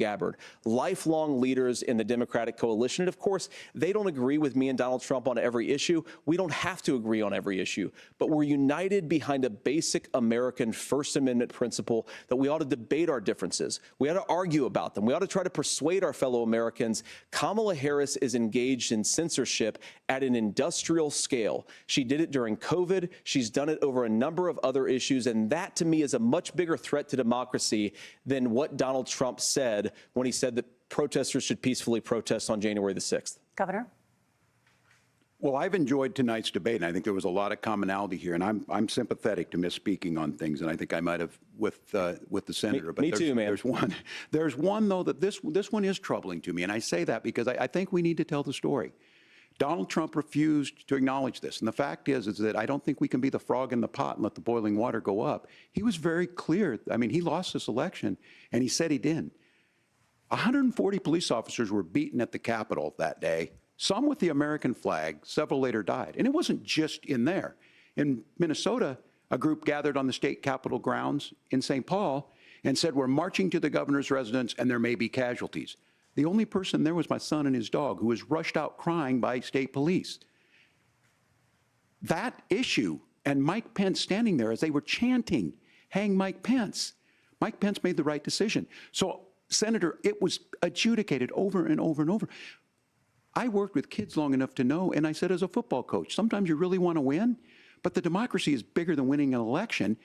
Gabbard, lifelong leaders in the Democratic coalition. And of course, they don't agree with me and Donald Trump on every issue. We don't have to agree on every issue, but we're united behind a basic American First Amendment principle that we ought to debate our differences. We ought to argue about them. We ought to try to persuade our fellow Americans. Kamala Harris is engaged in censorship at an industrial scale. She did it during COVID. She's done it over a number of other issues. And that, to me, is a much bigger threat to democracy than what Donald Trump said when he said that protesters should peacefully protest on January the 6th. Governor? Well, I've enjoyed tonight's debate, and I think there was a lot of commonality here. And I'm sympathetic to misspeaking on things, and I think I might have with the senator. Me too, man. There's one though that this one is troubling to me, and I say that because I think we need to tell the story. Donald Trump refused to acknowledge this, and the fact is that I don't think we can be the frog in the pot and let the boiling water go up. He was very clear. I mean, he lost this election, and he said he didn't. 140 police officers were beaten at the Capitol that day. Some with the American flag, several later died. And it wasn't just in there. In Minnesota, a group gathered on the state capitol grounds in St. Paul and said, we're marching to the governor's residence and there may be casualties. The only person there was my son and his dog, who was rushed out crying by state police. That issue, and Mike Pence standing there as they were chanting, hang Mike Pence. Mike Pence made the right decision. So, Senator, it was adjudicated over and over and over. I worked with kids long enough to know, and I said as a football coach, sometimes you really want to win, but the democracy is bigger than winning an election.